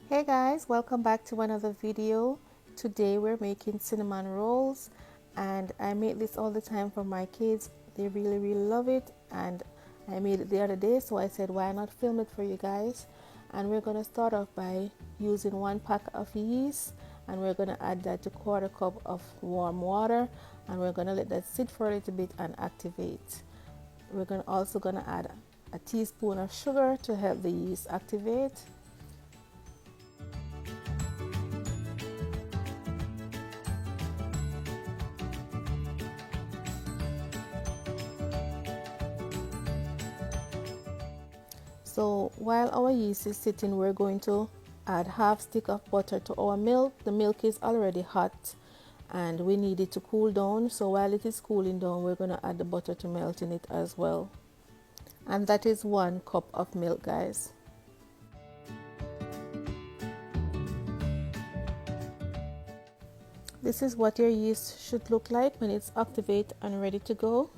Hey guys, welcome back to another video. Today we're making cinnamon rolls, and I make this all the time for my kids. They really love it, and I made it the other day, so I said why not film it for you guys. And we're going to start off by using 1 pack of yeast, and we're going to add that to 1/4 cup of warm water, and we're going to let that sit for a little bit and activate. We're also going to add a teaspoon of sugar to help the yeast activate. So while our yeast is sitting, we're going to add 1/2 stick of butter to our milk. The milk is already hot and we need it to cool down. So while it is cooling down, we're going to add the butter to melt in it as well. And that is 1 cup of milk, guys. This is what your yeast should look like when it's activated and ready to go.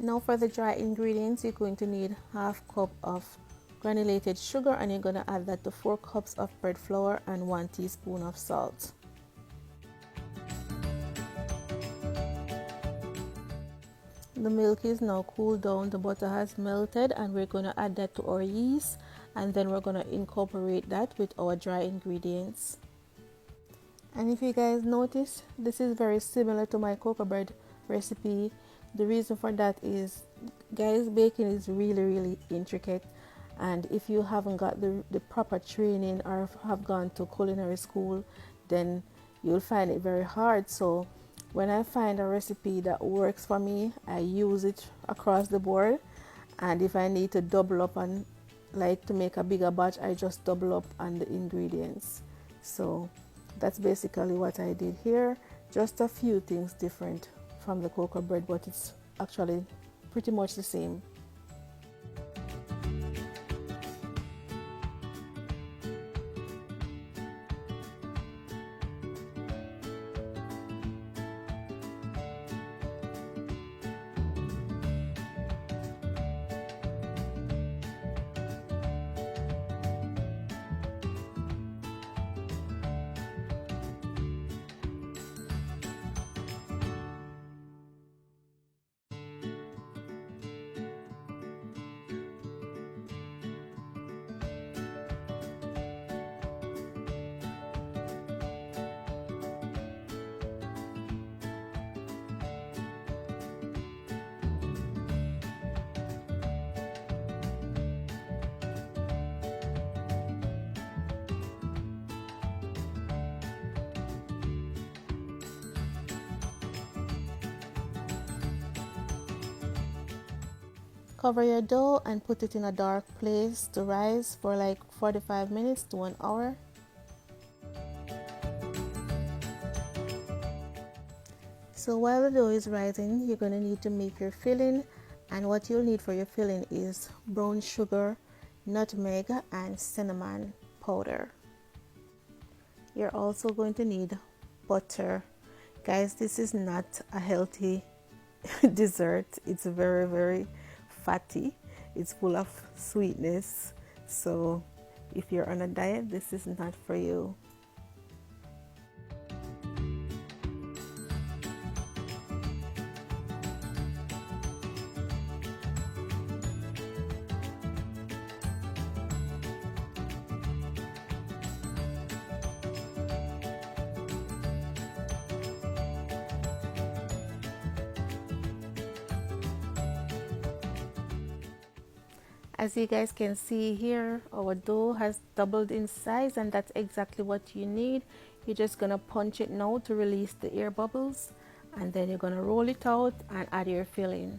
Now for the dry ingredients, you're going to need 1/2 cup of granulated sugar, and you're going to add that to 4 cups of bread flour and 1 teaspoon of salt. The milk is now cooled down, the butter has melted, and we're going to add that to our yeast, and then we're going to incorporate that with our dry ingredients. And if you guys notice, this is very similar to my cocoa bread recipe. The reason for that is, guys, baking is really intricate, and if you haven't got the proper training or have gone to culinary school, then you'll find it very hard. So when I find a recipe that works for me, I use it across the board, and if I need to double up on, like to make a bigger batch, I just double up on the ingredients. So that's basically what I did here. Just a few things different from the cocoa bread, but it's actually pretty much the same. Cover your dough and put it in a dark place to rise for like 45 minutes to 1 hour. So while the dough is rising, you're going to need to make your filling, and what you'll need for your filling is brown sugar, nutmeg, and cinnamon powder. You're also going to need butter. Guys, this is not a healthy dessert. It's very fatty. It's full of sweetness. So if you're on a diet, this is not for you. As you guys can see here, our dough has doubled in size, and that's exactly what you need. You're just gonna punch it now to release the air bubbles, and then you're gonna roll it out and add your filling.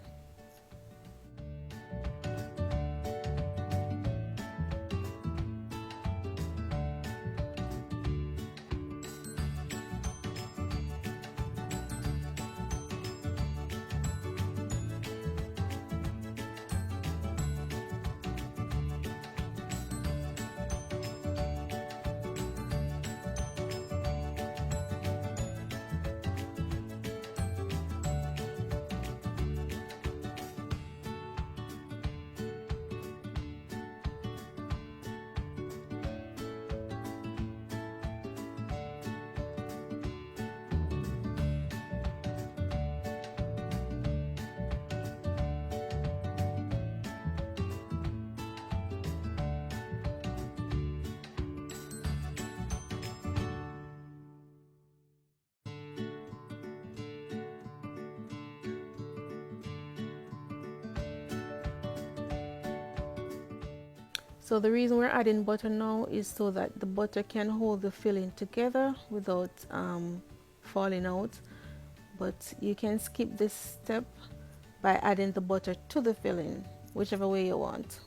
So the reason we're adding butter now is so that the butter can hold the filling together without falling out. But you can skip this step by adding the butter to the filling, whichever way you want.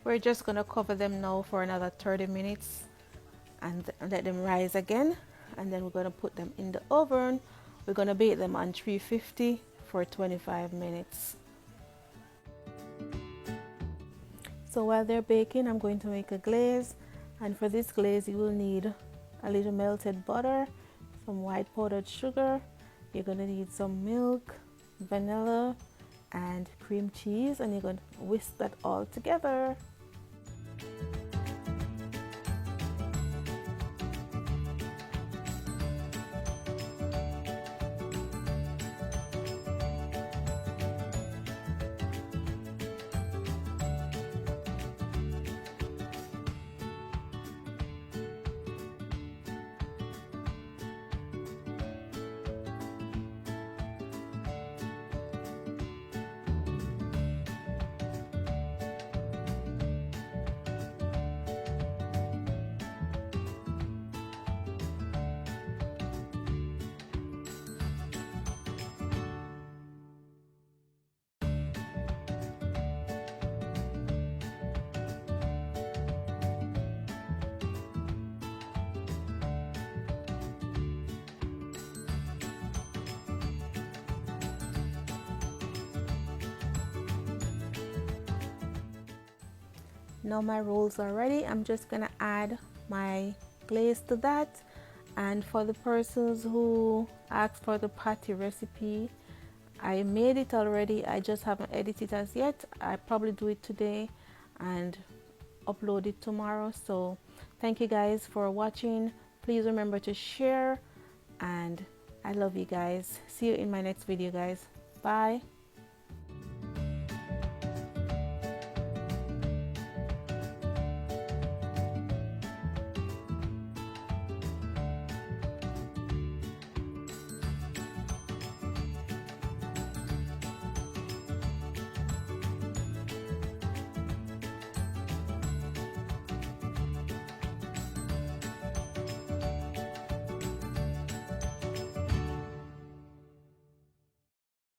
We're just going to cover them now for another 30 minutes and let them rise again, and then we're going to put them in the oven. We're going to bake them on 350 for 25 minutes. So while they're baking, I'm going to make a glaze, and for this glaze you will need a little melted butter, some white powdered sugar, you're going to need some milk, vanilla and cream cheese, and you're going to whisk that all together. Now my rolls are ready. I'm just gonna add my glaze to that. And for the persons who asked for the patty recipe, I made it already. I just haven't edited it as yet. I probably do it today and upload it tomorrow. So thank you guys for watching. Please remember to share, and I love you guys. See you in my next video, guys. Bye.